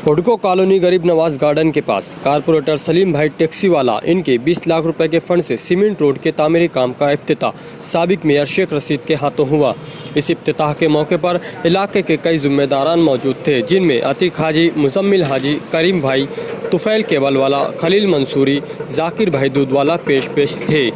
हुडको colony गरीब Nawaz garden के पास corporator Salim भाई टैक्सी वाला इनके 20 लाख रुपए के फंड से सीमेंट रोड के तामीरी काम का इफ्तिताह साबिक मेयर शेख रशीद के हाथों हुआ। इस इफ्तिताह के मौके पर इलाके के कई जिम्मेदारान मौजूद थे, जिनमें अतीक हाजी, मुजम्मिल हाजी, करीम भाई, तुफैल केबल वाला, खलील मंसूरी, जाकिर भाई दूधवाला पेश थे।